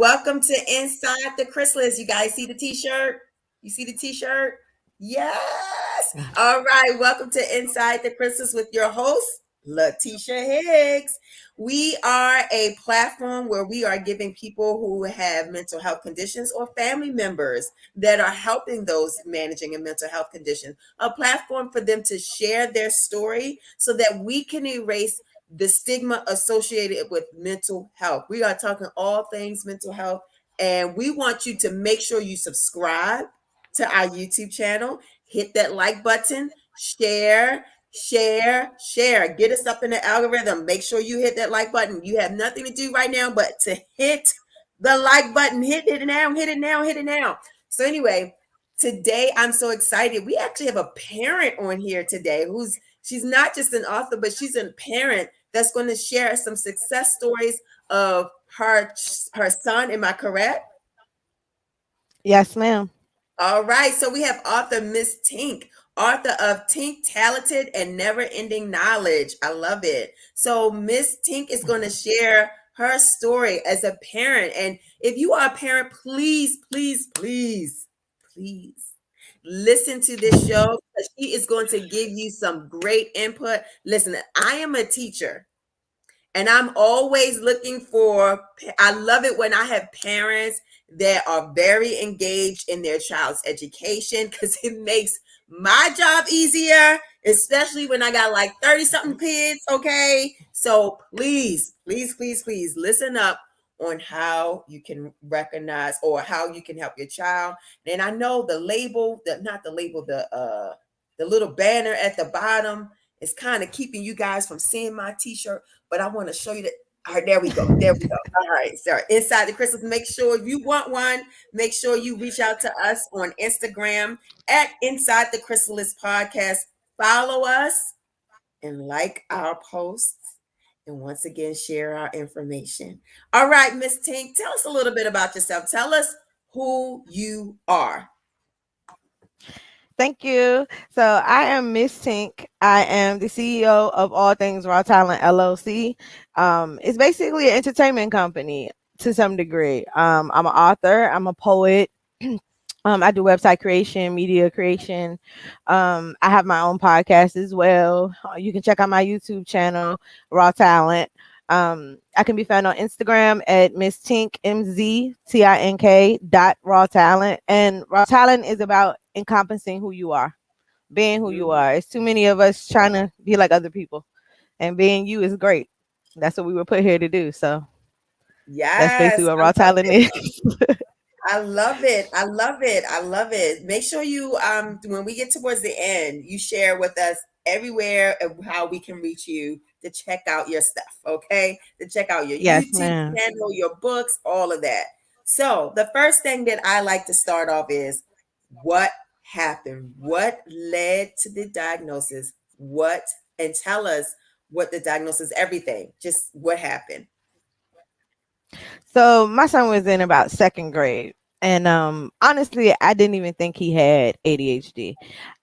welcome to Inside the Chrysalis. You guys see the t-shirt? You see the t-shirt? Yes. All right, welcome to Inside the Chrysalis with your host, Latesha Higgs. We are a platform where we are giving people who have mental health conditions or family members that are helping those managing a mental health condition a platform for them to share their story so that we can erase the stigma associated with mental health. We are talking all things mental health, and we want you to make sure you subscribe to our YouTube channel, hit that like button, share, share. Get us up in the algorithm. Make sure you hit that like button. You have nothing to do right now but to hit the like button. Hit it now, hit it now, hit it now. So anyway, today I'm so excited. We actually have a parent on here today she's not just an author, but she's a parent that's going to share some success stories of her son. Am I correct? Yes, ma'am. All right. So we have author Miss Tink, author of Tink, Talented and Never Ending Knowledge. I love it. So Miss Tink is going to share her story as a parent. And if you are a parent, please, please, please, please listen to this show because she is going to give you some great input. Listen, I am a teacher. And I'm always looking I love it when I have parents that are very engaged in their child's education because it makes my job easier, especially when I got like 30 something kids. Okay. So please, please, please, please listen up on how you can recognize or how you can help your child. And I know the label, the little banner at the bottom is kind of keeping you guys from seeing my t-shirt, but I want to show you that. All right, there we go. There we go. All right, sorry. Inside the Crystals. Make sure if you want one, make sure you reach out to us on Instagram at Inside the Chrysalis Podcast. Follow us and like our posts. And once again, share our information. All right, Miss Tink, tell us a little bit about yourself. Tell us who you are. Thank you. So I am Miss Tink. I am the CEO of All Things Raw Talent LLC. It's basically an entertainment company to some degree. I'm an author. I'm a poet. I do website creation, media creation. I have my own podcast as well. You can check out my YouTube channel, Raw Talent. I can be found on Instagram at Miss Tink MZTINK .raw talent. And raw talent is about encompassing who you are, being who you are. It's too many of us trying to be like other people, and being you is great. That's what we were put here to do. So that's basically Yes, what I raw love talent it. is. I love it. I love it. I love it. Make sure you when we get towards the end, you share with us everywhere of how we can reach you to check out your stuff, okay? To check out your Yes, YouTube ma'am. channel, your books, all of that. So, the first thing that I like to start off is what happened? What led to the diagnosis? And tell us what the diagnosis, everything. Just what happened. So my son was in about second grade. And honestly, I didn't even think he had ADHD.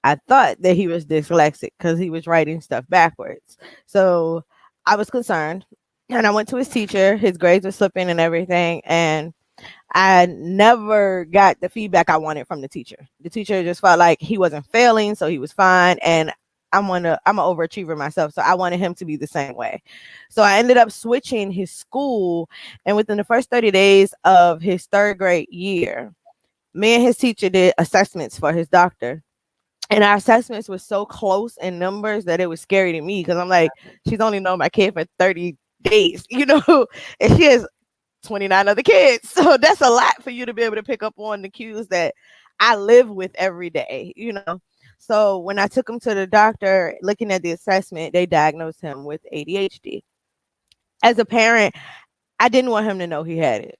I thought that he was dyslexic because he was writing stuff backwards. So I was concerned. And I went to his teacher. His grades were slipping and everything. And I never got the feedback I wanted from the teacher. The teacher just felt like he wasn't failing, so he was fine. And I'm an overachiever myself, so I wanted him to be the same way. So I ended up switching his school, and within the first 30 days of his third grade year, me and his teacher did assessments for his doctor. And our assessments were so close in numbers that it was scary to me because I'm like, she's only known my kid for 30 days, and she has 29 other kids. So that's a lot for you to be able to pick up on the cues that I live with every day. So when I took him to the doctor, looking at the assessment, they diagnosed him with ADHD. As a parent, I didn't want him to know he had it.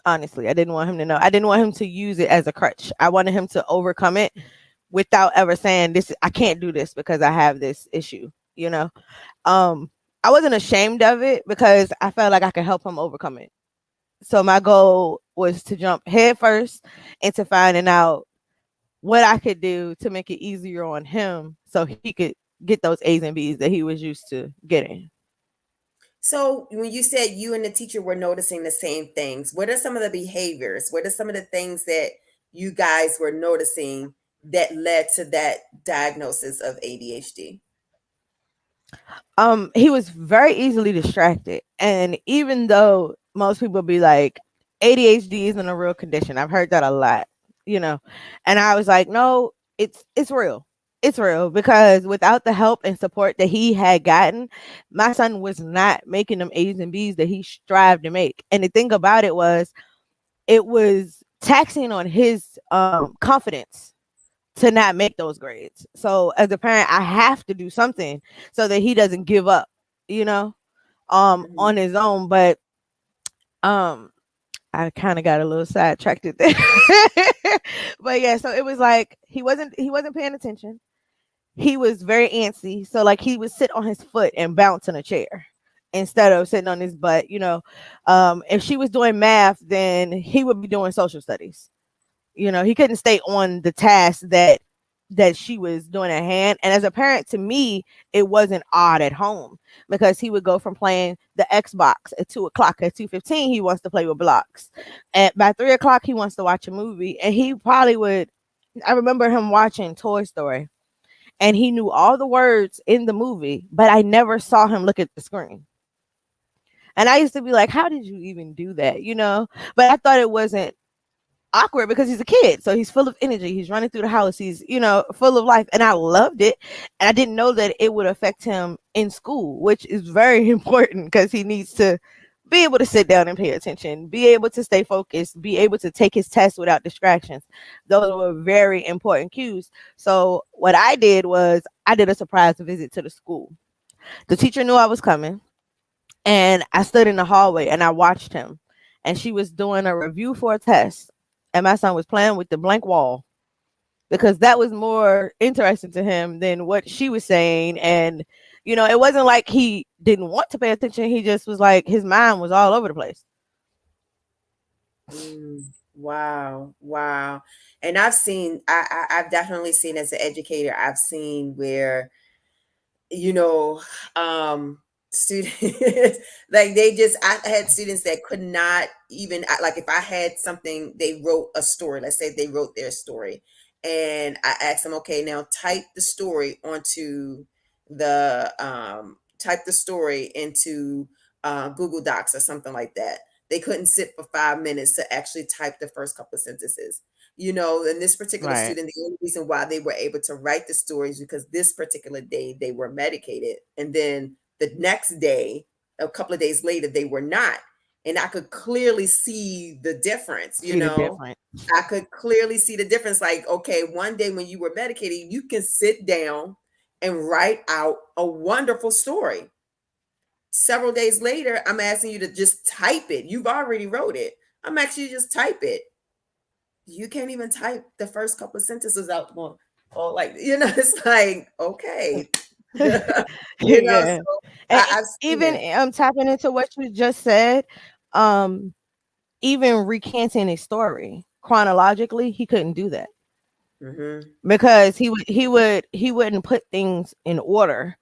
Honestly, I didn't want him to know. I didn't want him to use it as a crutch. I wanted him to overcome it without ever saying this. I can't do this because I have this issue. I wasn't ashamed of it because I felt like I could help him overcome it. So my goal was to jump headfirst into finding out what I could do to make it easier on him so he could get those A's and B's that he was used to getting. So when you said you and the teacher were noticing the same things, what are some of the behaviors? What are some of the things that you guys were noticing that led to that diagnosis of ADHD? He was very easily distracted, and even though most people be like ADHD isn't a real condition, I've heard that a lot, you know, and I was like, no, it's real. It's real because without the help and support that he had gotten, my son was not making them A's and B's that he strived to make. And the thing about it was taxing on his confidence to not make those grades. So as a parent, I have to do something so that he doesn't give up, you know, Mhm. on his own. But um I kind of got a little sidetracked there. But yeah, so it was like he wasn't paying attention. He was very antsy. So like he would sit on his foot and bounce in a chair instead of sitting on his butt, you know. If she was doing math, then he would be doing social studies. You know, he couldn't stay on the task that she was doing at hand. And as a parent, to me, it wasn't odd at home because he would go from playing the Xbox at 2 o'clock. At 2:15, he wants to play with blocks. At by 3 o'clock, he wants to watch a movie, and he probably would. I remember him watching Toy Story, and he knew all the words in the movie, but I never saw him look at the screen. And I used to be like, "How did you even do that?" You know. But I thought it wasn't awkward because he's a kid. So he's full of energy. He's running through the house. He's, you know, full of life. And I loved it. And I didn't know that it would affect him in school, which is very important because he needs to be able to sit down and pay attention, be able to stay focused, be able to take his test without distractions. Those were very important cues. So what I did was I did a surprise visit to the school. The teacher knew I was coming, and I stood in the hallway and I watched him. And she was doing a review for a test. And my son was playing with the blank wall because that was more interesting to him than what she was saying. And, you know, it wasn't like he didn't want to pay attention. He just was like, his mind was all over the place. Mm, wow, wow. And I've definitely seen as an educator, I've seen where you know, students like they just I had students that could not even like if I had something they wrote a story, let's say they wrote their story and I asked them, okay, now type the story onto the type the story into Google Docs or something like that. They couldn't sit for 5 minutes to actually type the first couple of sentences. You know, and this particular Right. student, the only reason why they were able to write the stories because this particular day they were medicated, and then the next day, a couple of days later, they were not. And I could clearly see the difference, you See the know. difference. I could clearly see the difference. Like, okay, one day when you were medicated, you can sit down and write out a wonderful story. Several days later, I'm asking you to just type it. You've already wrote it. I'm asking you to just type it. You can't even type the first couple of sentences out more. Or like, you know, it's like, okay. You know, Yeah. so And I've seen even it. tapping into what you just said, um, even recanting his story chronologically, he couldn't do that Hmm. because he wouldn't put things in order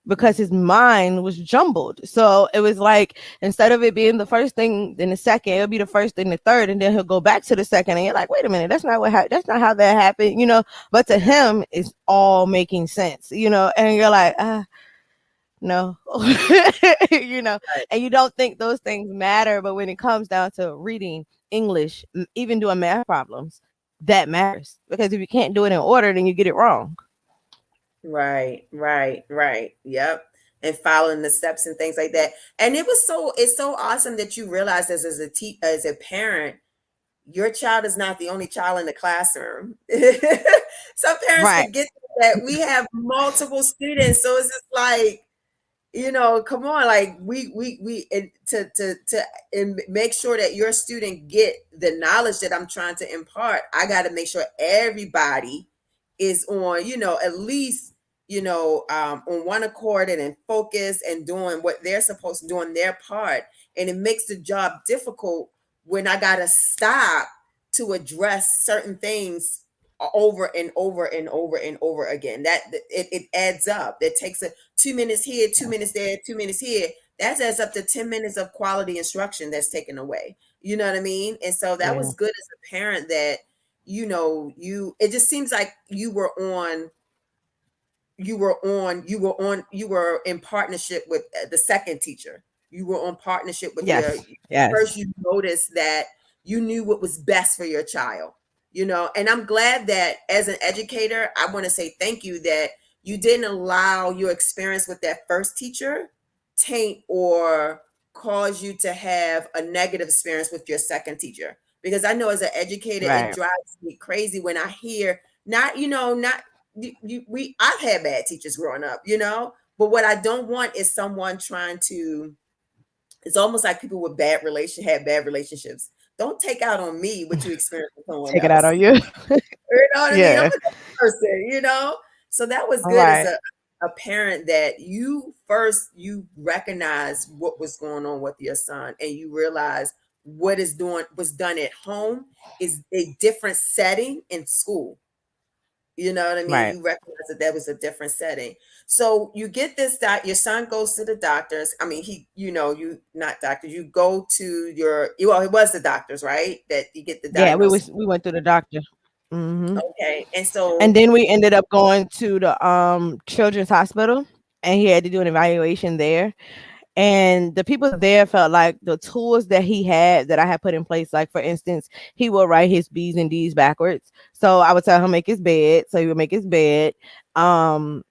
because his mind was jumbled. So it was like instead of it being the first thing, then the second, it'll be the first thing, the third, and then he'll go back to the second, and you're like, wait a minute, that's not that's not how that happened, you know. But to him, it's all making sense, you know, and you're like, no, you know, Right. and you don't think those things matter, but when it comes down to reading English, even doing math problems, that matters because if you can't do it in order, then you get it wrong. Right, right, right. Yep. And following the steps and things like that. And it's so awesome that you realize this as as a parent, your child is not the only child in the classroom. Some parents Right. forget that we have multiple students. So it's just like, you know, come on, like we and to and make sure that your student get the knowledge that I'm trying to impart. I got to make sure everybody is on, you know, at least, you know, on one accord and in focus and doing what they're supposed to doing their part. And it makes the job difficult when I gotta stop to address certain things over and over and over and over again. That it adds up. It takes a 2 minutes here, 2 minutes there, 2 minutes here. That adds up to 10 minutes of quality instruction that's taken away. You know what I mean? And so that Yeah. was good as a parent that, it just seems like you were in partnership with the second teacher. You were on partnership with your Yes. Yes. first. You noticed that you knew what was best for your child, and I'm glad that as an educator, I want to say thank you that you didn't allow your experience with that first teacher taint or cause you to have a negative experience with your second teacher, because I know as an educator it Right. drives me crazy when I hear not I've had bad teachers growing up, but what I don't want is someone trying to. It's almost like people with have bad relationships. Don't take out on me what you experienced with someone Take it out else. on you. You know what I mean? I'm Yeah. a good person. So that was good as Right. a parent that you recognize what was going on with your son, and you realize was done at home is a different setting in school. You know what I mean? Right. You recognize that was a different setting. So you get this your son goes to the doctors. I mean, you not doctors, you go to well, it was the doctors, right? That you get the Yeah, diagnosis. we went through the doctor. Hmm. Okay. And And so, then we ended up going to the children's hospital, and he had to do an evaluation there. And the people there felt like the tools that he had that I had put in place, like for instance, he would write his B's and D's backwards. So I would tell him make his bed. So he would make his bed. Um,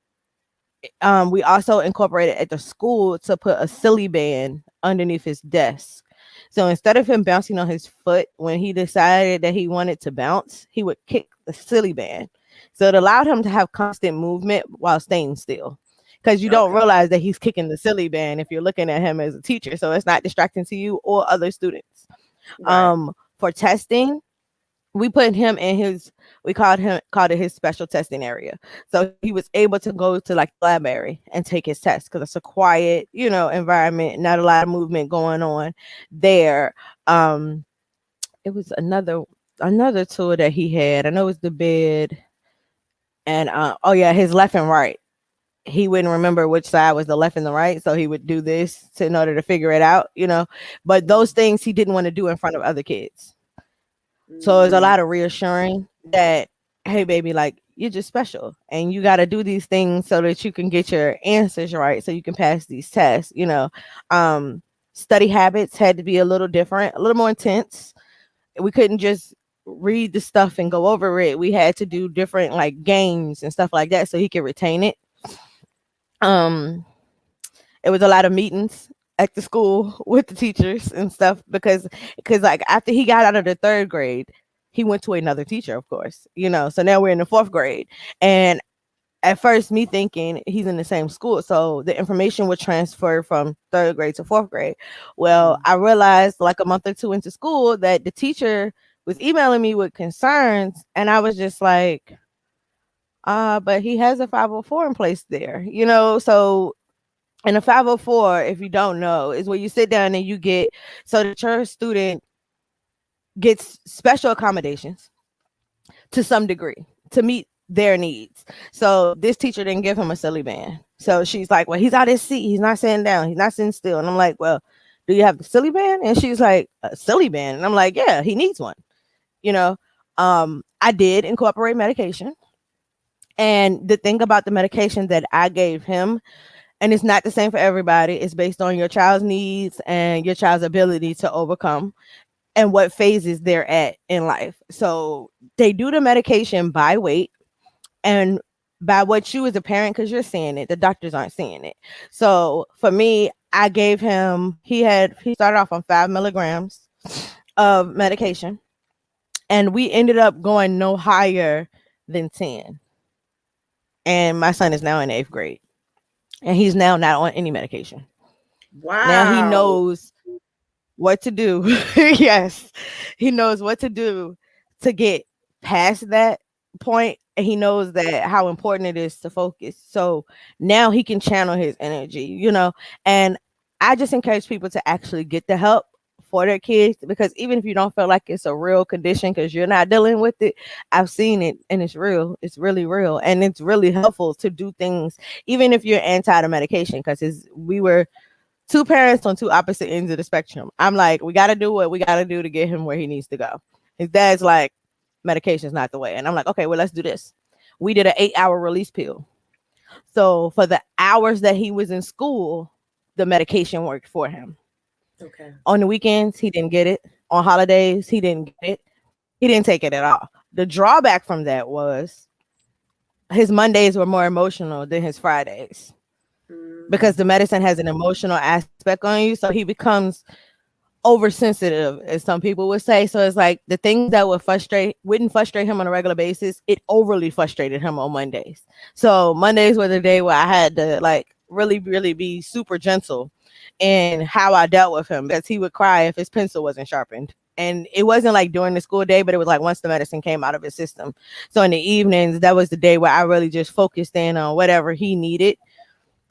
we also incorporated at the school to put a silly band underneath his desk. So instead of him bouncing on his foot when he decided that he wanted to bounce, he would kick the silly band. So it allowed him to have constant movement while staying still. Because you don't okay, realize that he's kicking the silly band if you're looking at him as a teacher. So it's not distracting to you or other students. right. For testing, we put him in we called it his special testing area, so he was able to go to like the library and take his test because it's a quiet environment, not a lot of movement going on there. um it was another tool that he had. I know it was the bed, and oh yeah, his left and right. He wouldn't remember which side was the left and the right, so he would do this in order to figure it out. But those Mm, things he didn't want to do in front of other kids. So it's a mm, lot of reassuring that, hey, baby, like you're just special and you got to do these things so that you can get your answers right, so you can pass these tests. Um, Study habits had to be a little different, a little more intense. We couldn't just read the stuff and go over it. We had to do different like games and stuff like that so he could retain it. Um, it was a lot of meetings at the school with the teachers and stuff because like after he got out of the third grade, he went to another teacher, of course. So now we're in the fourth grade. And at first me thinking he's in the same school, so the information would transfer from third grade to fourth grade. Well, mm. I realized like a month or two into school that the teacher was emailing me with concerns, and I was just like, but he has a 504 in place there. So, and a 504, if you don't know, is where you sit down and you get so that your student gets special accommodations to some degree to meet their needs. So this teacher didn't give him a silly band. So she's like, well, he's out his seat. He's not sitting down. He's not sitting still. And I'm like, well, do you have the silly band? And she's like, a silly band. And I'm like, yeah, he needs one. You know, I did incorporate medication. And the thing about the medication that I gave him, and it's not the same for everybody, it's based on your child's needs and your child's ability to overcome and what phases they're at in life. So they do the medication by weight and by what you as a parent, because you're seeing it, the doctors aren't seeing it. So for me, I gave him, he started off on 5 milligrams of medication, and we ended up going no higher than 10. And my son is now in eighth grade, and he's now not on any medication. Now he Wow. knows what to do. Yes, he knows what to do to get past that point, and he knows that how important it is to focus. So now he can channel his energy. And I just encourage people to actually get the help for their kids, because even if you don't feel like it's a real condition because you're not dealing with it, I've seen it and it's real. It's really real, and it's really helpful to do things even if you're anti the medication, because we were Two parents on two opposite ends of the spectrum. I'm like, we got to do what we got to do to get him where he needs to go. His dad's like, medication is not the way. And I'm like, okay, well, let's do this. We did an 8-hour release pill. So for the hours that he was in school, the medication worked for him. Okay. On the weekends, he didn't get it. On holidays, he didn't get it. He didn't take it at all. The drawback from that was his Mondays were more emotional than his Fridays because the Mm-hmm. medicine has an emotional aspect on you. So he becomes oversensitive, as some people would say. So it's like the things that wouldn't frustrate him on a regular basis, it overly frustrated him on Mondays. So Mondays were the day where I had to like really, really be super gentle in how I dealt with him because he would cry if his pencil wasn't sharpened. And it wasn't like during the school day, but it was like once the medicine came out of his system. So in the evenings, that was the day where I really just focused in on whatever he needed.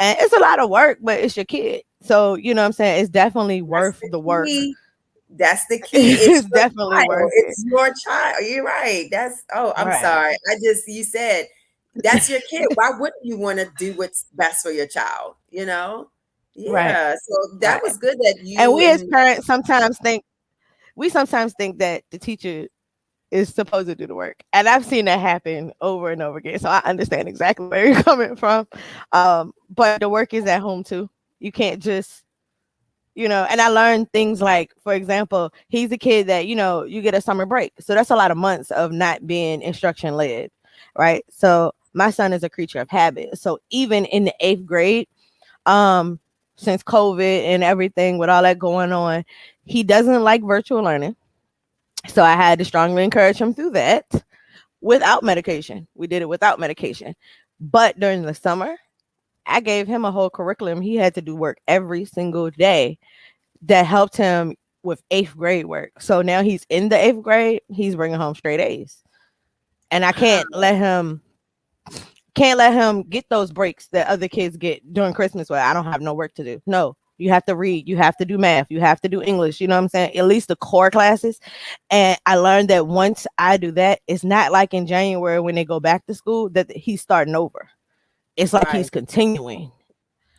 And it's a lot of work, but it's your kid. So, you know what I'm saying? It's definitely That's worth the the work. key. That's the key. It's It's your definitely child. worth it. It's your child. You're right. That's, oh, I'm Right. sorry. You said that's your kid. Why wouldn't you want to do what's best for your child? You know? Right. Yeah. So that Right. was good that And you we as and parents sometimes think that the teacher is supposed to do the work. And I've seen that happen over and over again. So I understand exactly where you're coming from. But the work is at home too. You can't just, and I learned things like, for example, he's a kid that, you get a summer break. So that's a lot of months of not being instruction led. Right. So my son is a creature of habit. So even in the 8th grade, um, since COVID and everything with all that going on, he doesn't like virtual learning. So I had to strongly encourage him through that without medication. We did it without medication. But during the summer, I gave him a whole curriculum. He had to do work every single day that helped him with 8th grade work. So now he's in the 8th grade. He's bringing home straight A's, and I wow. can't let him get those breaks that other kids get during Christmas where I don't have no work to do. No, you have to read, you have to do math, you have to do English. You know what I'm saying? At least the core classes. And I learned that once I do that, it's not like in January when they go back to school that he's starting over. It's like Right. he's continuing. So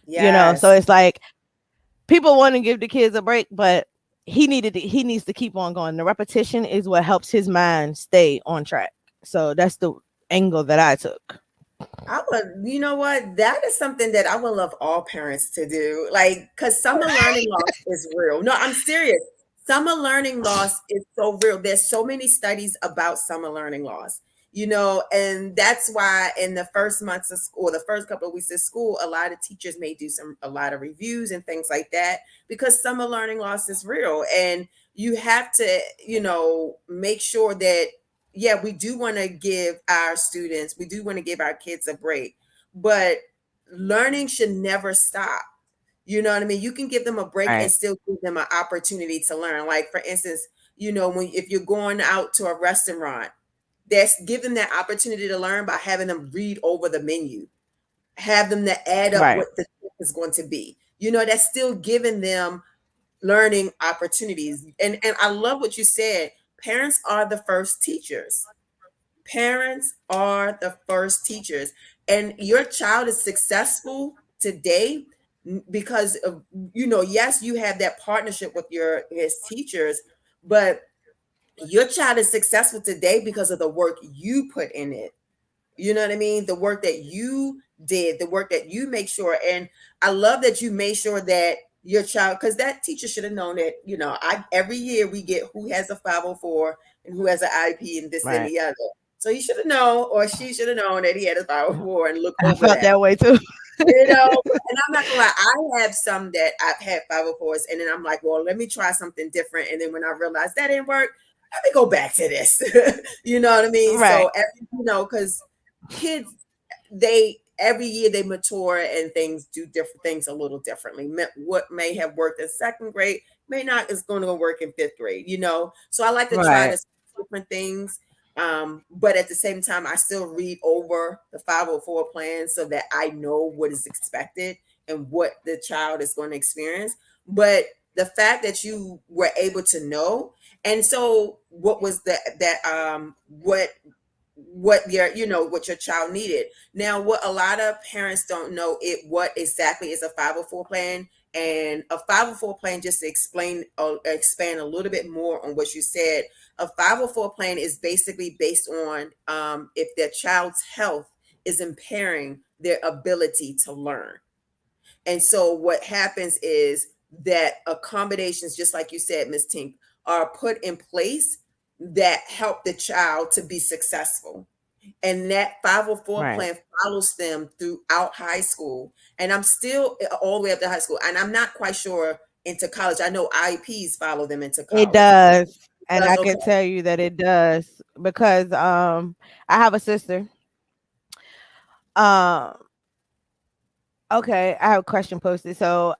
Yes. it's like people want to give the kids a break, but he needs to keep on going. The repetition is what helps his mind stay on track. So that's the angle that I took. I would, you know what? That is something that I would love all parents to do. Like, because summer learning loss is real. No, I'm serious. Summer learning loss is so real. There's so many studies about summer learning loss, and that's why in the first months of school, the first couple of weeks of school, a lot of teachers may do a lot of reviews and things like that because summer learning loss is real. And you have to, make sure that yeah, we do want to give our students, we do want to give our kids a break, but learning should never stop. You know what I mean? You can give them a break and Right. still give them an opportunity to learn. Like for instance, if you're going out to a restaurant, that's give them that opportunity to learn by having them read over the menu, have them to add up Right. what the tip is going to be. That's still giving them learning opportunities. And I love what you said. Parents are the first teachers. Parents are the first teachers. And your child is successful today because of, yes, you have that partnership with your his teachers, but your child is successful today because of the work you put in it. You know what I mean? The work that you did, the work that you make sure. And I love that you made sure that your child, because that teacher should have known that, I every year we get who has a 504 and who has an IP and this and Right. the other. So he should have known, or she should have known that he had a 504 and look I over felt that. that way too. And I'm not gonna lie, I have some that I've had 504s, and then I'm like, well, let me try something different. And then when I realized that didn't work, let me go back to this. You know what I mean? Right. So, because kids, they every year they mature and things do different things a little differently. What may have worked in second grade may not is going to work in fifth grade. So I like to try Right. to different things. But at the same time, I still read over the 504 plan so that I know what is expected and what the child is going to experience. But the fact that you were able to know, and so what was what what what your child needed. Now, what a lot of parents don't know what exactly is a 504 plan. And a 504 plan, just to expand a little bit more on what you said, a 504 plan is basically based on if their child's health is impairing their ability to learn. And so what happens is that accommodations, just like you said, Miss Tink, are put in place that help the child to be successful. And that 504 Right. plan follows them throughout high school. And I'm still all the way up to high school. And I'm not quite sure into college. I know IEPs follow them into It college. does. And Does I okay. can tell you that it does because I have a sister. Um okay, I have a question posted. So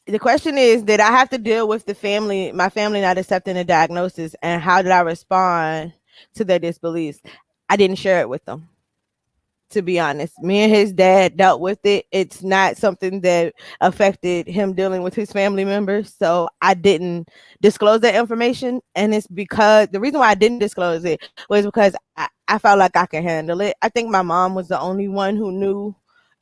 the question is, did I have to deal with my family not accepting the diagnosis, and how did I respond to their disbeliefs? I didn't share it with them, to be honest. Me and his dad dealt with it. It's not something that affected him dealing with his family members. So I didn't disclose that information. And it's because the reason why I didn't disclose it was because I felt like I could handle it. I think my mom was the only one who knew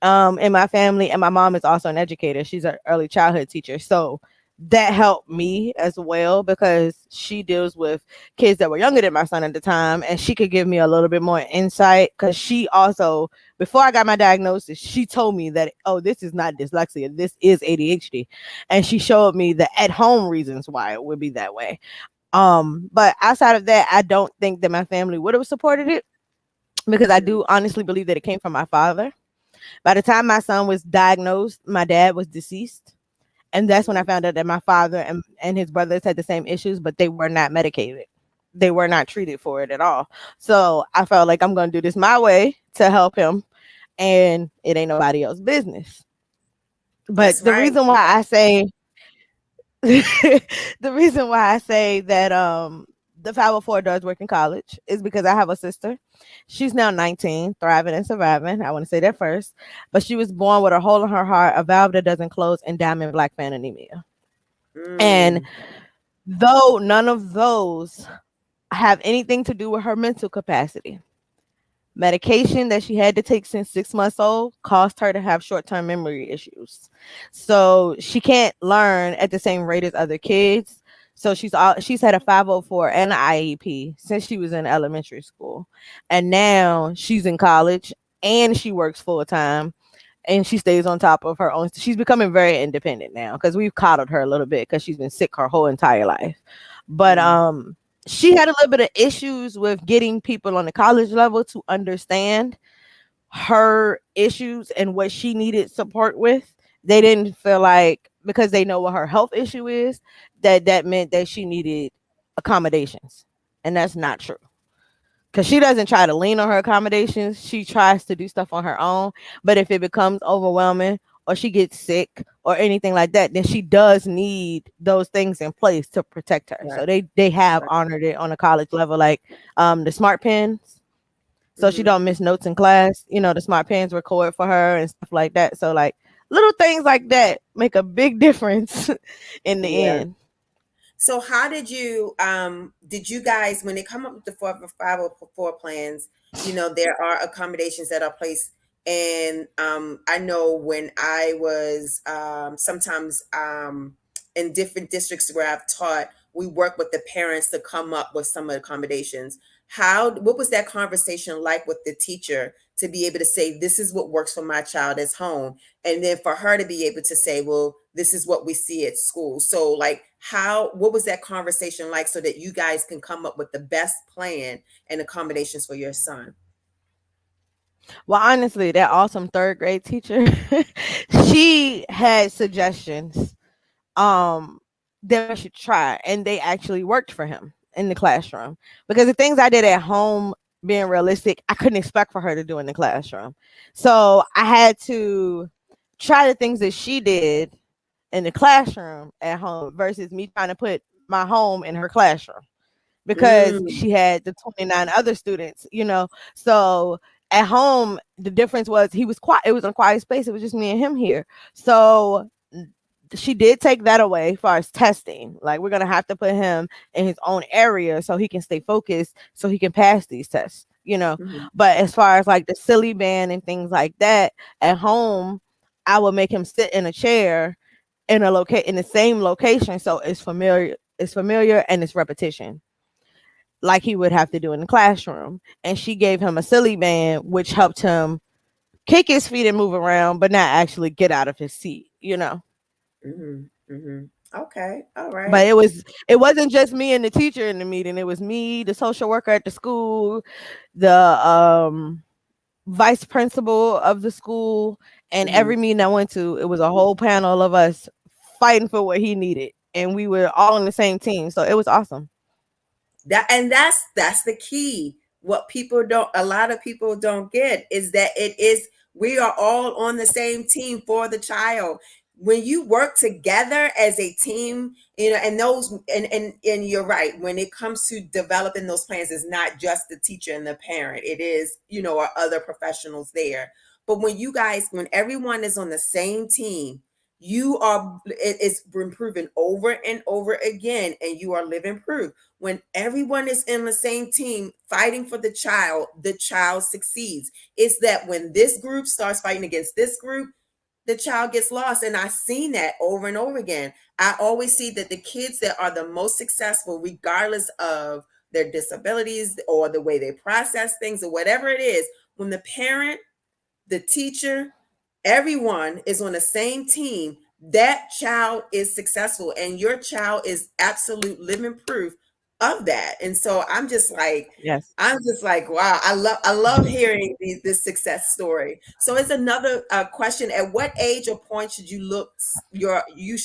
in my family. And my mom is also an educator. She's an early childhood teacher. So that helped me as well because she deals with kids that were younger than my son at the time, and she could give me a little bit more insight because she also, before I got my diagnosis, she told me that, oh, this is not dyslexia, this is ADHD, and she showed me the at home reasons why it would be that way. But outside of that, I don't think that my family would have supported it because I Mhm. do honestly believe that it came from my father. By the time my son was diagnosed, my dad was deceased. And that's when I found out that my father and his brothers had the same issues, but they were not medicated. They were not treated for it at all. So I felt like I'm going to do this my way to help him, and it ain't nobody else's business. That's But the right. reason why I say the reason why I say that the 504 does work in college is because I have a sister. She's now 19, thriving and surviving. I want to say that first. But she was born with a hole in her heart, a valve that doesn't close, and diamond black fan anemia. And Mm. though none of those have anything to do with her mental capacity, medication that she had to take since 6 months old caused her to have short-term memory issues. So she can't learn at the same rate as other kids. So she's had a 504 and an IEP since she was in elementary school. And now she's in college and she works full time and she stays on top of her own. She's becoming very independent now because we've coddled her a little bit because she's been sick her whole entire life. But Mm. she had a little bit of issues with getting people on the college level to understand her issues and what she needed support with. They didn't feel like, because they know what her health issue is, that meant that she needed accommodations. And that's not true, because she doesn't try to lean on her accommodations. She tries to do stuff on her own. But if it becomes overwhelming or she gets sick or anything like that, then she does need those things in place to protect her. Right. So they have Right. honored it on a college level, like the smart pens. So she Hmm. don't miss notes in class. The smart pens record for her and stuff like that. So like little things like that make a big difference in the Yeah. end. So how did you guys, when they come up with the 504 plans, there are accommodations that are placed. And I know when I was sometimes in different districts where I've taught, we work with the parents to come up with some accommodations. What was that conversation like with the teacher to be able to say, this is what works for my child at home? And then for her to be able to say, well, this is what we see at school. So like what was that conversation like so that you guys can come up with the best plan and accommodations for your son? Well, honestly, that awesome third grade teacher, she had suggestions that we should try, and they actually worked for him in the classroom. Because the things I did at home, being realistic, I couldn't expect for her to do in the classroom. So I had to try the things that she did in the classroom at home versus me trying to put my home in her classroom, because Mm, she had the 29 other students. So at home, the difference was he was quiet. It was a quiet space. It was just me and him here. So she did take that away as far as testing. Like, we're gonna have to put him in his own area so he can stay focused, so he can pass these tests, you know. Mhm. But as far as like the silly band and things like that at home, I would make him sit in a chair in the same location, so it's familiar and it's repetition, like he would have to do in the classroom. And she gave him a silly band, which helped him kick his feet and move around, but not actually get out of his seat, you know. Mhm. Mhm. Okay. All But right. it wasn't just me and the teacher in the meeting. It was me, the social worker at the school, the vice principal of the school, and every Mhm. meeting I went to, it was a whole panel of us fighting for what he needed, and we were all on the same team. So it was awesome. That's the key. What people don't, a lot of people don't get is that it is, we are all on the same team for the child. When you work together as a team, and those, and you're right, when it comes to developing those plans, it's not just the teacher and the parent, it is, our other professionals there. But when you guys, when everyone is on the same team, it's been proven over and over again, and you are living proof. When everyone is in the same team fighting for the child succeeds. It's that when this group starts fighting against this group, the child gets lost. And I've seen that over and over again. I always see that the kids that are the most successful, regardless of their disabilities or the way they process things or whatever it is, when the parent, the teacher, everyone is on the same team, that child is successful, and your child is absolute living proof of that. And so Yes. I'm just like, wow, I love hearing this success story. So it's another question: at what age or point should you look your you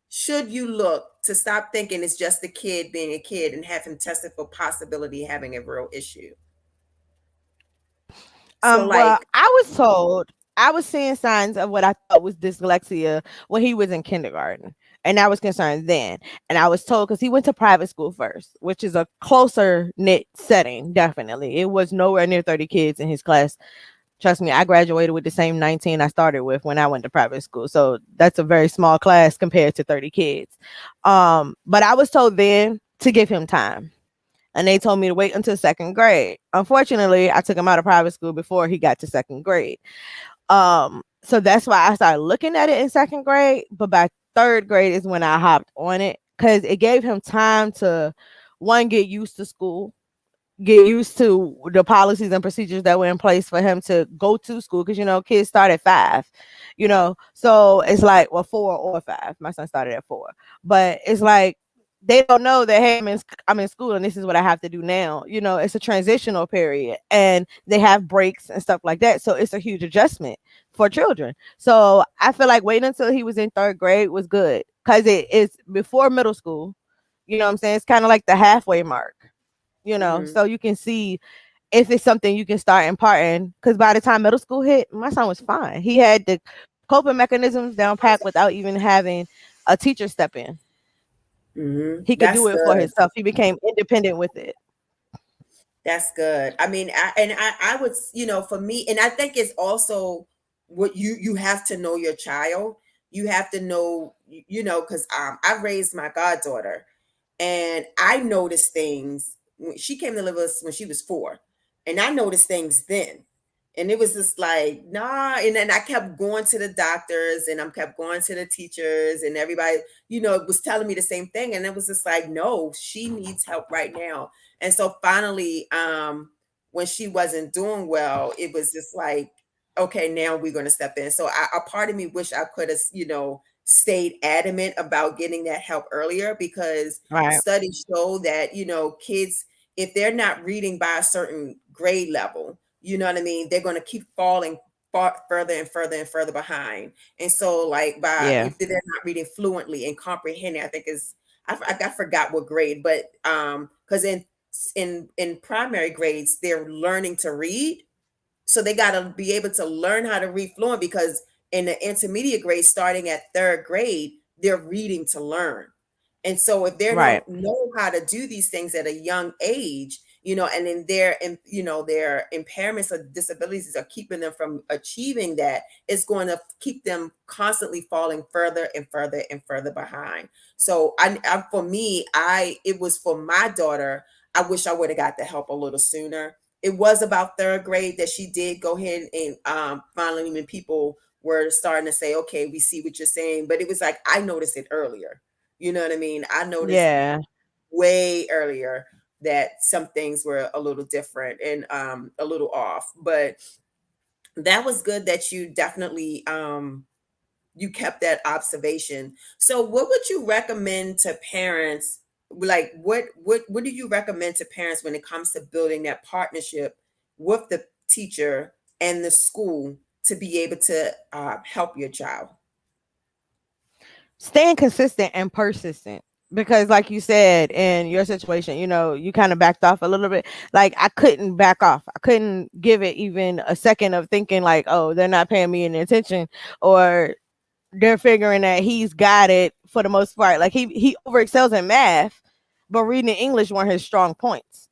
should you look to stop thinking it's just a kid being a kid and have him tested for possibility of having a real issue? So Well, like, I was told I was seeing signs of what I thought was dyslexia when he was in kindergarten. And I was concerned then. And I was told, because he went to private school first, which is a closer knit setting, definitely. It was nowhere near 30 kids in his class. Trust me, I graduated with the same 19 I started with when I went to private school. So that's a very small class compared to 30 kids. But I was told then to give him time, and they told me to wait until second grade. Unfortunately, I took him out of private school before he got to second grade. So that's why I started looking at it in second grade. But by third grade is when I hopped on it, because it gave him time to, one, get used to school, get used to the policies and procedures that were in place for him to go to school, because kids start at 5, so it's like, well, 4 or 5. My son started at 4, but it's like they don't know that, hey, I'm in school and this is what I have to do now. It's a transitional period, and they have breaks and stuff like that, so it's a huge adjustment for children. So I feel like waiting until he was in third grade was good, because it is before middle school. You know what I'm saying? It's kind of like the halfway mark, mhm. so you can see if it's something you can start imparting. Because by the time middle school hit, my son was fine. He had the coping mechanisms down pat without even having a teacher step in. He could That's do it for good. himself. He became independent with it. That's good. I mean, I would, for me, and I think it's also what you have to know your child. You have to know, because I raised my goddaughter, and I noticed things when she came to live with us when she was 4, and I noticed things then. And it was just like, nah. And then I kept going to the doctors, and I kept going to the teachers, and everybody, was telling me the same thing. And it was just like, no, she needs help right now. And so finally, when she wasn't doing well, it was just like, okay, now we're going to step in. So a part of me wish I could have, stayed adamant about getting that help earlier, because Right. studies show that, kids, if they're not reading by a certain grade level, you know what I mean, they're going to keep falling further and further and further behind. And so, like, Yeah. if they're not reading fluently and comprehending, I think is, I forgot what grade, but because in primary grades they're learning to read, so they got to be able to learn how to read fluent, because in the intermediate grade, starting at third grade, they're reading to learn. And so if they Right. don't know how to do these things at a young age, and then their impairments or disabilities are keeping them from achieving that. It's going to keep them constantly falling further and further and further behind. So for me, it was for my daughter. I wish I would have got the help a little sooner. It was about third grade that she did go ahead and finally, when people were starting to say, okay, we see what you're saying, but it was like I noticed it earlier. You know what I mean? I noticed Yeah. way earlier that some things were a little different and a little off. But that was good that you definitely you kept that observation. So what would you recommend to parents? Like what do you recommend to parents when it comes to building that partnership with the teacher and the school to be able to help your child? Staying consistent and persistent, because like you said, in your situation, you kind of backed off a little bit. Like, I couldn't back off. I couldn't give it even a second of thinking like, oh, they're not paying me any attention, or they're figuring that he's got it for the most part. Like, he over excels in math, but reading and English weren't his strong points.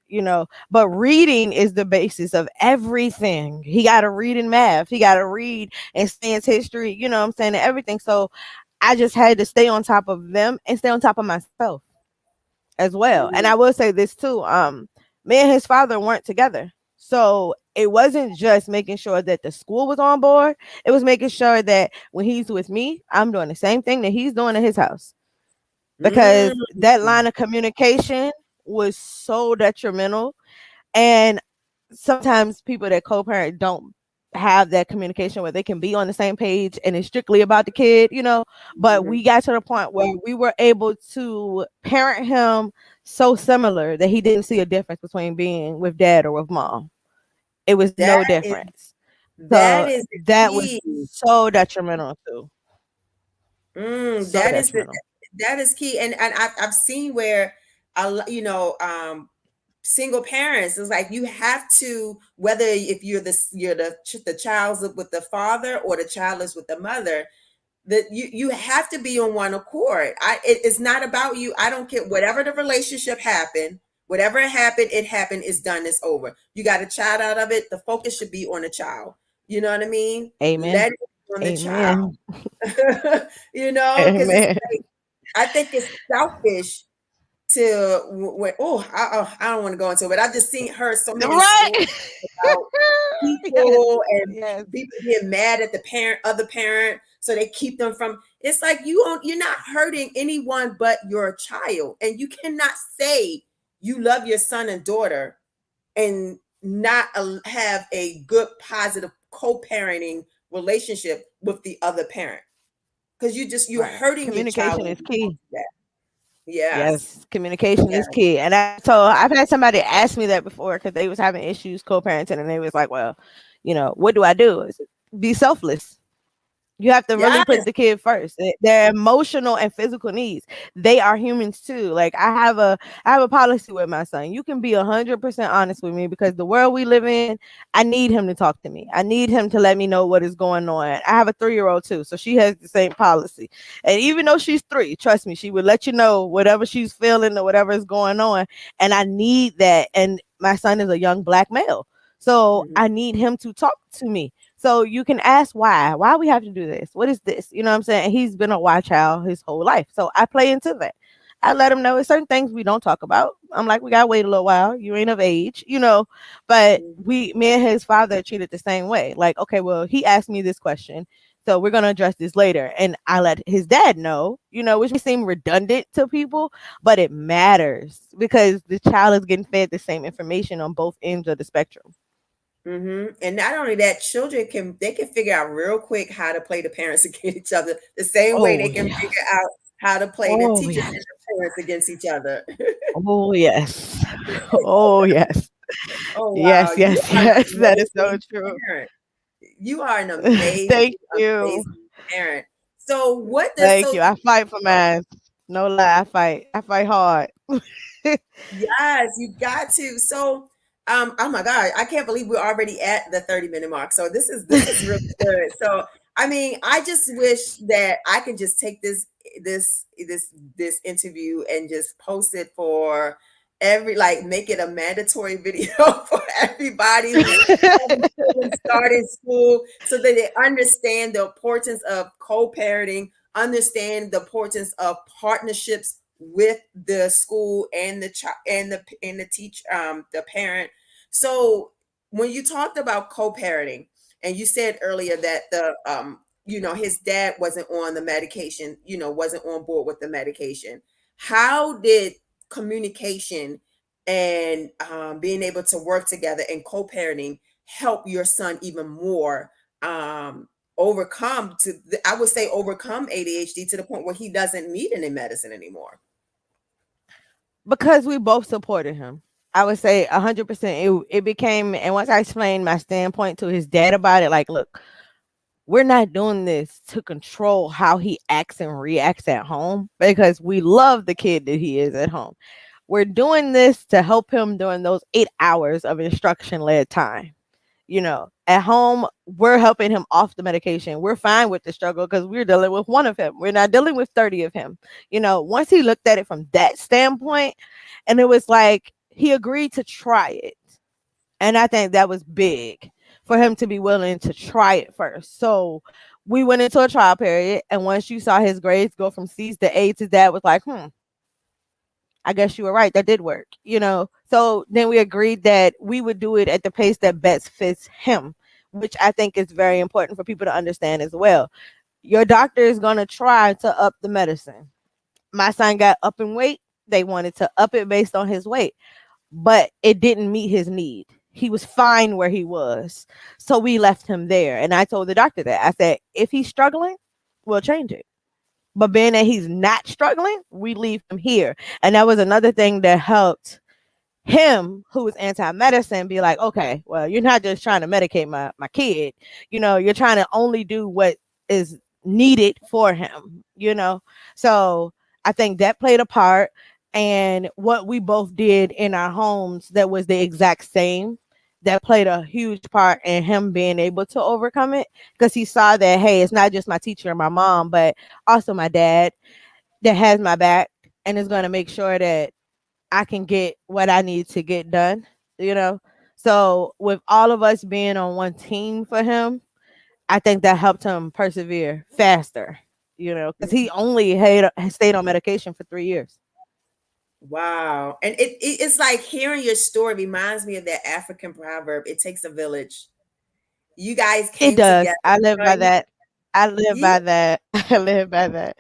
But reading is the basis of everything. He got to read in math. He got to read and science, history. You know what I'm saying, and everything. So I just had to stay on top of them and stay on top of myself as well. And Mhm. I will say this too. Me and his father weren't together. So it wasn't just making sure that the school was on board. It was making sure that when he's with me, I'm doing the same thing that he's doing at his house. Because Mm. that line of communication was so detrimental. And sometimes people that co-parent don't have that communication where they can be on the same page and it's strictly about the kid, but Mhm. we got to the point where we were able to parent him so similar that he didn't see a difference between being with dad or with mom. It was That no is difference. that So is the that was key. so detrimental too. Mm, So detrimental. that is key. And I've seen where single parents is like you have to, whether if the child's with the father or the child is with the mother, that you have to be on one accord. It's not about you. I don't care whatever the relationship happened. Whatever happened, it happened. It's done. It's over. You got a child out of it. The focus should be on the child. You know what I mean? Amen. Let it be on the child. Amen. Because it's Amen. like I think it's selfish to when I don't want to go into it, but I've just seen her so many stories Right. about Yes. people and Yes. people getting mad at the other parent, so they keep them from. It's like you're not hurting anyone but your child, and you cannot say you love your son and daughter and not have a good positive co-parenting relationship with the other parent, because you're Right. hurting your child Communication when is you key. do that. Yes, Yes, communication yes. is key. And I've had somebody ask me that before because they was having issues co-parenting, and they was like, well, what do I do? I said, be selfless. You have to really put Yes. the kid first. Their emotional and physical needs. They are humans too. Like, I have a policy with my son. You can be 100% honest with me, because the world we live in, I need him to talk to me. I need him to let me know what is going on. I have a 3-year-old too, so she has the same policy. And even though she's 3, trust me, she would let you know whatever she's feeling or whatever is going on. And I need that. And my son is a young black male, so Mhm. I need him to talk to me. So you can ask why we have to do this. What is this? You know what I'm saying? He's been a why child his whole life. So I play into that. I let him know it's certain things we don't talk about. I'm like, we gotta wait a little while. You ain't of age. But Mhm. me and his father are treated the same way. Like, okay, well, he asked me this question, so we're gonna address this later. And I let his dad know, which may seem redundant to people, but it matters because the child is getting fed the same information on both ends of the spectrum. And not only that, children can figure out real quick how to play the parents against each other, the same way they Oh can yeah. figure out how to play the Oh teachers yeah. and the parents against each other. Oh, yes. Oh, yes. Oh wow, Yes, you yes, are an yes. That is so amazing true. parent. You are an amazing, Thank you. amazing parent. So what does Thank so you. I fight for mine. No lie, I fight. I fight hard. yes, you got to. So, oh my God, I can't believe we're already at the 30-minute mark. So this is really good. So, I mean, I just wish that I could just take this interview and just post it for every like make it a mandatory video for everybody who haven't even started school so that they understand the importance of co-parenting, understand the importance of partnerships with the school and the child and the teach the parent. So when you talked about co-parenting and you said earlier that the his dad wasn't on the medication, wasn't on board with the medication. How did communication and being able to work together and co-parenting help your son even more overcome I would say overcome ADHD to the point where he doesn't need any medicine anymore? Because we both supported him. I would say 100%. It became, and once I explained my standpoint to his dad about it, like, look, we're not doing this to control how he acts and reacts at home because we love the kid that he is at home. We're doing this to help him during those 8 hours of instruction led time. At home, we're helping him off the medication. We're fine with the struggle because we're dealing with one of him. We're not dealing with 30 of him. Once he looked at it from that standpoint, and it was like he agreed to try it. And I think that was big for him to be willing to try it first. So we went into a trial period. And once you saw his grades go from C's to A's, his dad was like, I guess you were right. That did work. So then we agreed that we would do it at the pace that best fits him, which I think is very important for people to understand as well. Your doctor is going to try to up the medicine. My son got up in weight. They wanted to up it based on his weight, but it didn't meet his need. He was fine where he was. So we left him there. And I told the doctor that. I said, if he's struggling, we'll change it. But being that he's not struggling, we leave him here. And that was another thing that helped him, who was anti-medicine, be like, okay, well, you're not just trying to medicate my kid. You're trying to only do what is needed for him. So I think that played a part. And what we both did in our homes that was the exact same, that played a huge part in him being able to overcome it, because he saw that, hey, it's not just my teacher and my mom, but also my dad that has my back and is going to make sure that I can get what I need to get done, you know? So with all of us being on one team for him, I think that helped him persevere faster, because he only had stayed on medication for 3 years. Wow. And it's like hearing your story reminds me of that African proverb, it takes a village. You guys It came does. together, I live by right? that. I live Yeah, by that. I live by that.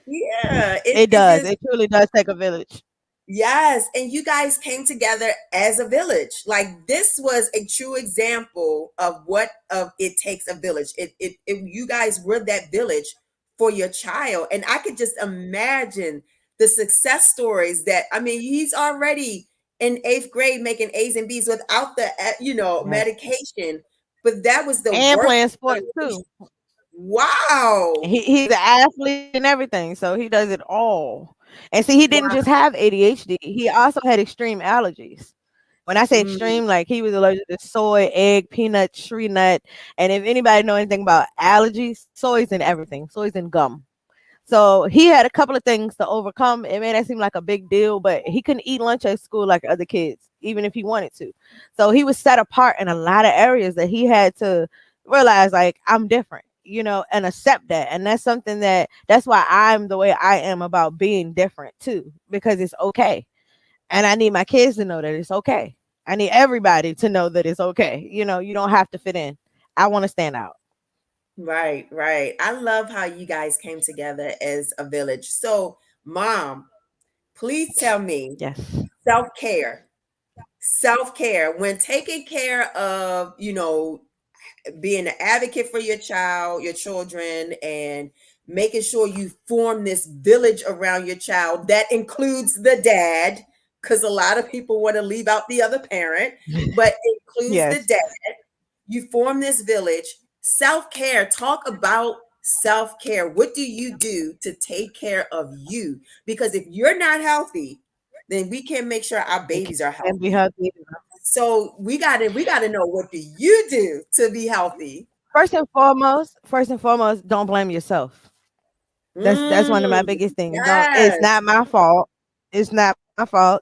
yeah. It It does. just It truly does take a village. yes, and you guys came together as a village. Like this was a true example of what of it takes a village. It you guys were that village for your child, and I could just imagine the success stories that I mean, he's already in eighth grade making A's and B's without the Right. medication, but that was the And work. playing sports too. Wow, He's an athlete and everything, so he does it all. And see, he didn't wow. just have ADHD; he also had extreme allergies. When I say Mm, extreme, like he was allergic to soy, egg, peanut, tree nut, and if anybody know anything about allergies, soy's in everything. Soy's in gum. So he had a couple of things to overcome. It made that seem like a big deal, but he couldn't eat lunch at school like other kids, even if he wanted to. So he was set apart in a lot of areas that he had to realize, like, I'm different, and accept that. And that's something that's why I'm the way I am about being different too, because it's okay. And I need my kids to know that it's okay. I need everybody to know that it's okay. You don't have to fit in. I want to stand out. right, right. I love how you guys came together as a village. So, mom, please tell me Yes. self-care. Self-care when taking care of, being an advocate for your child, your children, and making sure you form this village around your child that includes the dad, because a lot of people want to leave out the other parent, but includes the Yes. dad. You form this village. Self-care, talk about self-care. What do you do to take care of you? Because if you're not healthy, then we can't make sure our It babies are can be healthy. healthy. So we gotta know, what do you do to be healthy? First and foremost, don't blame yourself. That's one of my Mm, biggest things. Don't. It's yes. not my fault. It's not my fault.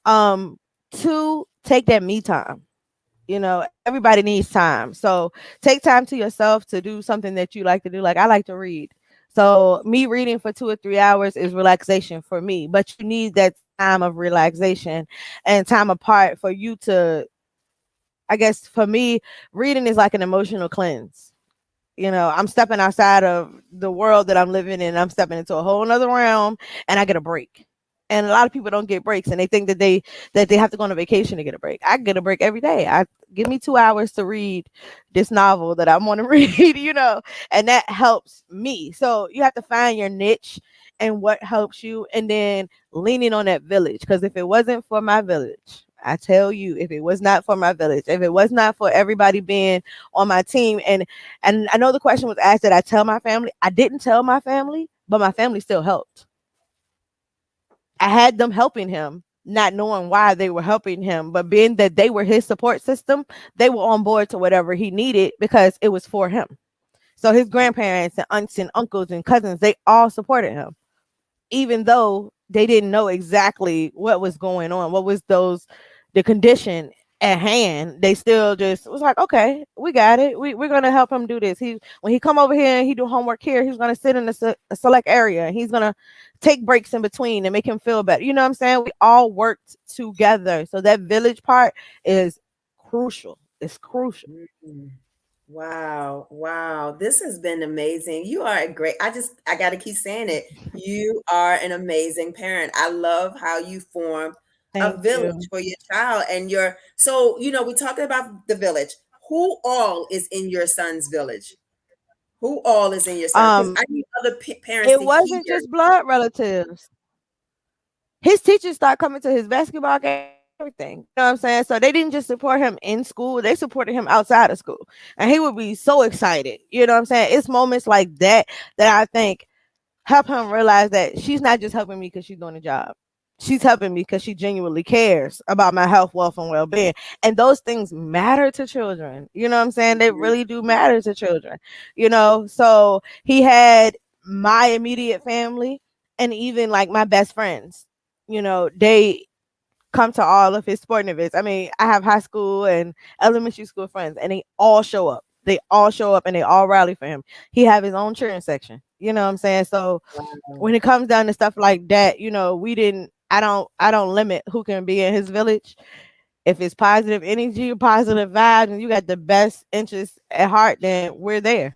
Um, two, take that me time. Everybody needs time. So take time to yourself to do something that you like to do. Like I like to read. So me reading for 2 or 3 hours is relaxation for me. But you need that time of relaxation and time apart for you to, I guess for me, reading is like an emotional cleanse. I'm stepping outside of the world that I'm living in. I'm stepping into a whole nother realm and I get a break. And a lot of people don't get breaks and they think that they have to go on a vacation to get a break. I get a break every day. I give me 2 hours to read this novel that I want to read, and that helps me. So you have to find your niche and what helps you and then leaning on that village. Because if it wasn't for my village, I tell you, if it was not for my village, if it was not for everybody being on my team, and I know the question was asked, did I tell my family? I didn't tell my family, but my family still helped. I had them helping him, not knowing why they were helping him, but being that they were his support system, they were on board to whatever he needed because it was for him. So his grandparents and aunts and uncles and cousins, they all supported him, even though they didn't know exactly what was going on, what was the condition at hand. They still just was like, okay, we got it. We're gonna help him do this. When he come over here and he do homework here, he's gonna sit in a select area and he's gonna take breaks in between and make him feel better. You know what I'm saying? We all worked together. So that village part is crucial. It's crucial. Mm. Wow, wow. This has been amazing. You are a great, I got to keep saying it. You are an amazing parent. I love how you form a Thank village you. for your child and so, we're talking about the village. Who all is in your son's village? Who all is in your son? Because Um, I need other parents it to hear. wasn't just blood relatives. His teachers start coming to his basketball games, everything. You know what I'm saying? So they didn't just support him in school, they supported him outside of school. And he would be so excited. You know what I'm saying? It's moments like that that I think help him realize that she's not just helping me because she's doing a job. She's helping me because she genuinely cares about my health, wealth, and well being. And those things matter to children. You know what I'm saying? They really do matter to children. So he had my immediate family and even like my best friends. They come to all of his sporting events. I mean, I have high school and elementary school friends, and they all show up. They all show up and they all rally for him. He have his own cheering section. You know what I'm saying? So Wow. when it comes down to stuff like that, we didn't. I don't limit who can be in his village. If it's positive energy, positive vibes, and you got the best interests at heart, then we're there.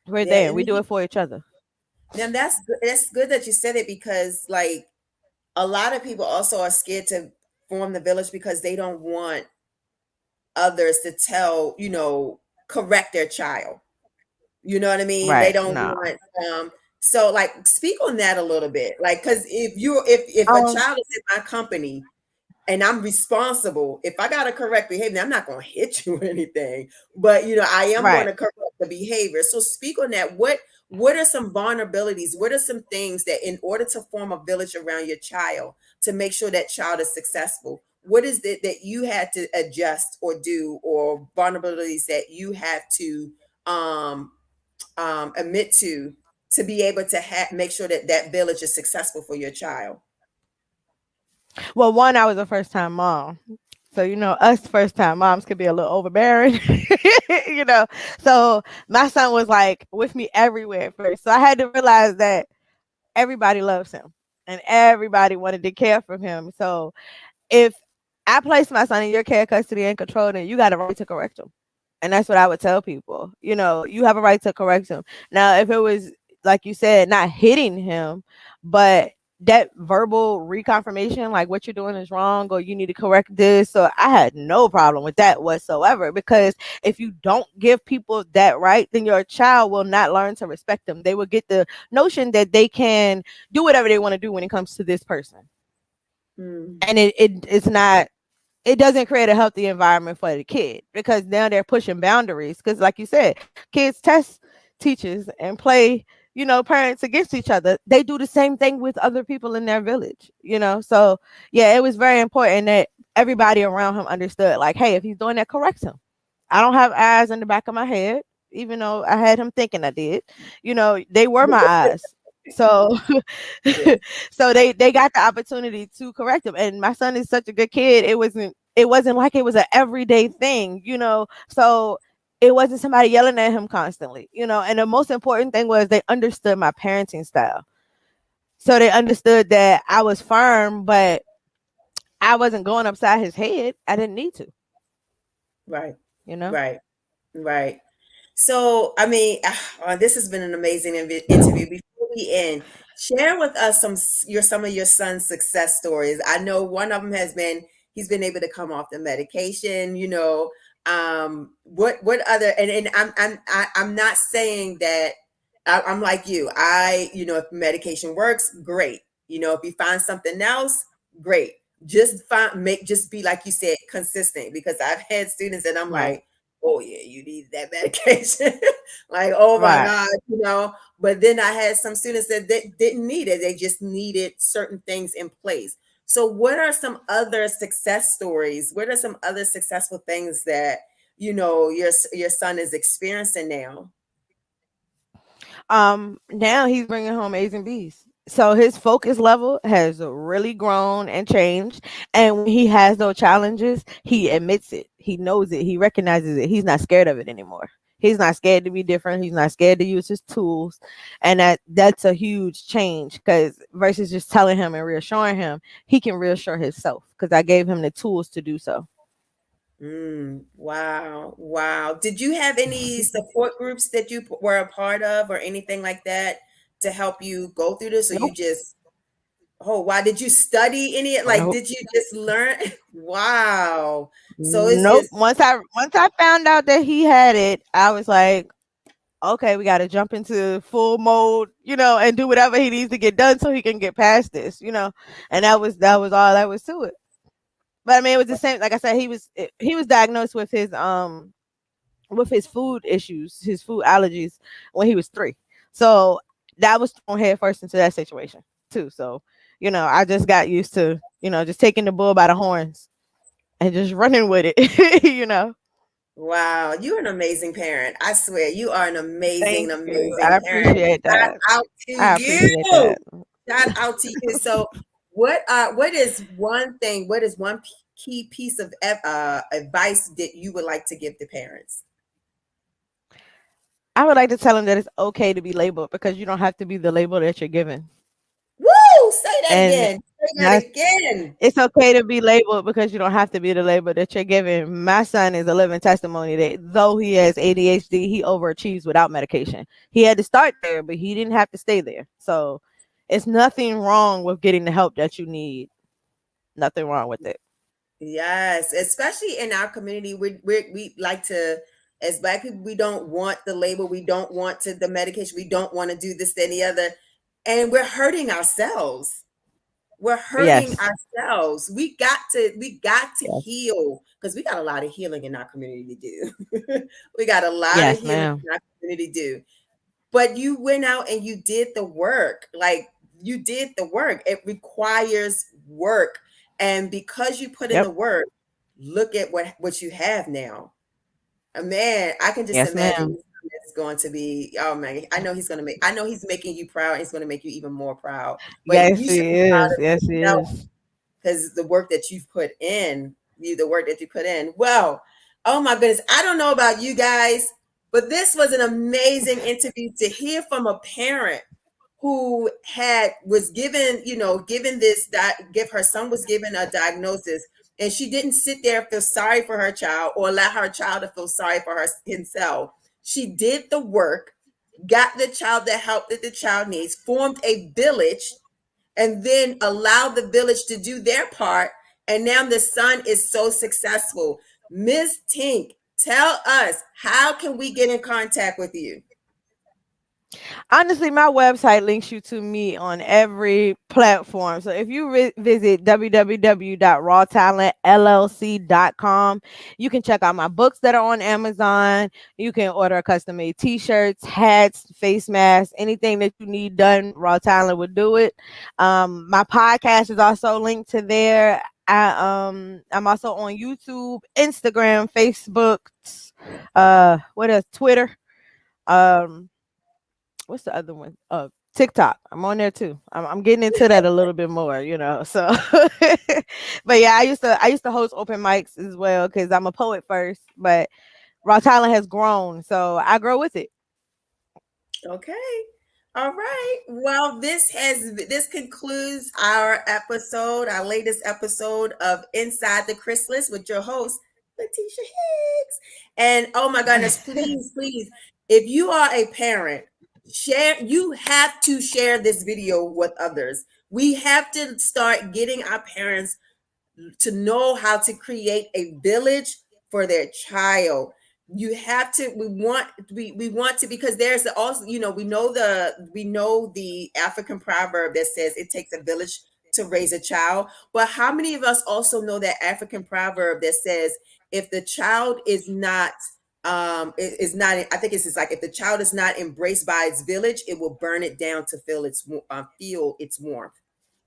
We're Yeah, there. and We do it for each other. then that's good. That's good that you said it because like a lot of people also are scared to form the village because they don't want others to correct their child. You know what I mean? They Right. don't No. want so like speak on that a little bit. Like cuz if a Um. child is in my company and I'm responsible. If I gotta correct behavior, I'm not gonna hit you or anything, but I am Right. gonna correct the behavior. So speak on that. What are some vulnerabilities? What are some things that in order to form a village around your child to make sure that child is successful? What is it that you had to adjust or do, or vulnerabilities that you have to um, admit to be able to make sure that that village is successful for your child? Well, one, I was a first time mom. So, us first time moms could be a little overbearing, you know. So my son was like with me everywhere at first. So I had to realize that everybody loves him and everybody wanted to care for him. So if I place my son in your care, custody, and control, then you got a right to correct him. And that's what I would tell people. You have a right to correct him. Now, if it was, like you said, not hitting him, but that verbal reconfirmation, like what you're doing is wrong or you need to correct this. So I had no problem with that whatsoever because if you don't give people that right, then your child will not learn to respect them. They will get the notion that they can do whatever they want to do when it comes to this person. Mm. And it's not, it doesn't create a healthy environment for the kid because now they're pushing boundaries. Because, like you said, kids test teachers and play, parents against each other. They do the same thing with other people in their village. So, yeah, it was very important that everybody around him understood, like, hey, if he's doing that, correct him. I don't have eyes in the back of my head, even though I had him thinking I did. They were my eyes. So Yeah. so they got the opportunity to correct him. And my son is such a good kid. It wasn't like it was an everyday thing, So it wasn't somebody yelling at him constantly. And the most important thing was they understood my parenting style. So they understood that I was firm, but I wasn't going upside his head. I didn't need to, Right. you know? Right. Right. So, I mean, this has been an amazing interview. Before we end, share with us some of your son's success stories. I know one of them has been he's been able to come off the medication. What other and I'm not saying that I'm like you. If medication works, great. If you find something else, great. Just be like you said, consistent. Because I've had students that I'm Right. like, oh yeah, you need that medication. Like, oh my Right. God. But then I had some students that didn't need it. They just needed certain things in place. So what are some other success stories? What are some other successful things that your son is experiencing now? Now he's bringing home A's and B's. So his focus level has really grown and changed. And when he has those challenges, he admits it. He knows it. He recognizes it. He's not scared of it anymore. He's not scared to be different. He's not scared to use his tools. And that's a huge change, because versus just telling him and reassuring him, he can reassure himself because I gave him the tools to do so. Wow. Wow. Did you have any support groups that you were a part of or anything like that to help you go through this? Or you Nope. just, oh, why did you study any? Like, Nope. did you just learn? Wow. So it's Nope. just, Once I found out that he had it, I was like, okay, we got to jump into full mode, and do whatever he needs to get done so he can get past this. And that was all that was to it. But I mean, it was the same. Like I said, he was diagnosed with his food issues, his food allergies when he was 3. So that was thrown head first into that situation too. So I just got used to just taking the bull by the horns and just running with it. wow. You're an amazing parent. I swear, you are an amazing, Thank you. I amazing parent. appreciate Shout that. out to I appreciate that. you. Shout out to you. So, what is one key piece of advice that you would like to give to parents? I would like to tell him that it's okay to be labeled, because you don't have to be the label that you're given. Woo! Say that And again. Say that that's again. it's okay to be labeled, because you don't have to be the label that you're given. My son is a living testimony that though he has ADHD, he overachieves without medication. He had to start there, but he didn't have to stay there. So it's nothing wrong with getting the help that you need. Nothing wrong with it. Yes, especially in our community, we like to, as Black people, we don't want the label, we don't want the medication, we don't want to do this, that, and the other, and we're hurting ourselves. We're hurting Yes. ourselves. We got to Yes. heal, because we got a lot of healing in our community to do. We got a lot of Yes, healing ma'am. in our community to do. But you went out and you did the work. Like, you did the work. It requires work. And because you put in Yep. the work, look at what you have now. Man, I can just Yes, imagine ma'am. it's going to be, oh man, I know he's making you proud. He's going to make you even more proud. But Yes, you should he be proud is. of Yes, he yourself, is. because the work that you've put in, the work that you put in. Well, oh my goodness. I don't know about you guys, but this was an amazing interview to hear from a parent who was given, give her son was given a diagnosis, and she didn't sit there and feel sorry for her child or allow her child to feel sorry for himself. She did the work, got the child the help that the child needs, formed a village, and then allow the village to do their part. And now the son is so successful. Miss Tink, tell us, how can we get in contact with you? Honestly, my website links you to me on every platform. So if you visit www.rawtalentllc.com, you can check out my books that are on Amazon. You can order custom made t-shirts, hats, face masks, anything that you need done, Raw Talent would do it. My podcast is also linked to there. I'm also on YouTube, Instagram, Facebook, what else? Twitter. Um what's the other one? TikTok. I'm on there too. I'm getting into that a little bit more, So, but yeah, I used to host open mics as well because I'm a poet first. But Rock Island has grown, so I grow with it. Okay. All right. Well, this concludes our episode, our latest episode of Inside the Chrysalis with your host, Letitia Higgs. And oh my goodness, please, please, if you are a parent, you have to share this video with others. We have to start getting our parents to know how to create a village for their child. You have to, we want to, because there's also, we know the African proverb that says it takes a village to raise a child. But how many of us also know that African proverb that says if the child is not is not, I think it's like, if the child is not embraced by its village, it will burn it down to feel its warmth.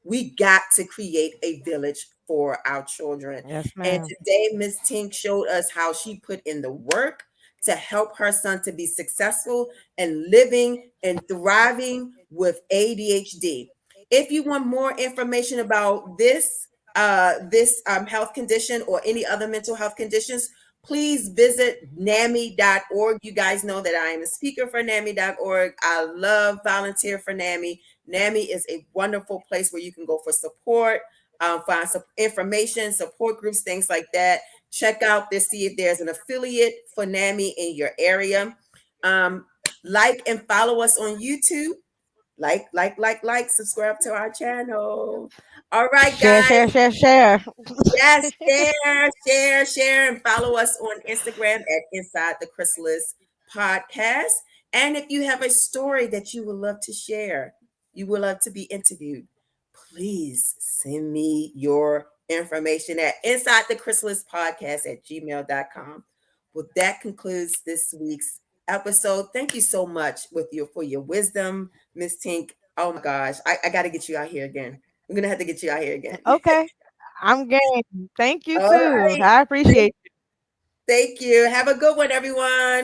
We got to create a village for our children. Yes, And ma'am. today, Miss Tink showed us how she put in the work to help her son to be successful and living and thriving with ADHD. If you want more information about this health condition or any other mental health conditions, please visit NAMI.org. You guys know that I am a speaker for NAMI.org. I love volunteer for NAMI. NAMI is a wonderful place where you can go for support, find some information, support groups, things like that. Check out this, see if there's an affiliate for NAMI in your area. Um, like and follow us on YouTube. Subscribe to our channel. All right, Share, guys. share, share, share. Yes, share, and follow us on Instagram at Inside the Chrysalis Podcast. And if you have a story that you would love to share, you would love to be interviewed, please send me your information at Inside the Chrysalis Podcast at gmail.com. Well, that concludes this week's episode. Thank you so much for your wisdom, Miss Tink. Oh my gosh, I got to get you out here again. I'm gonna have to get you out here again. Okay. I'm game. Thank you All too. right. I Thank appreciate thank you. Have a good one, everyone.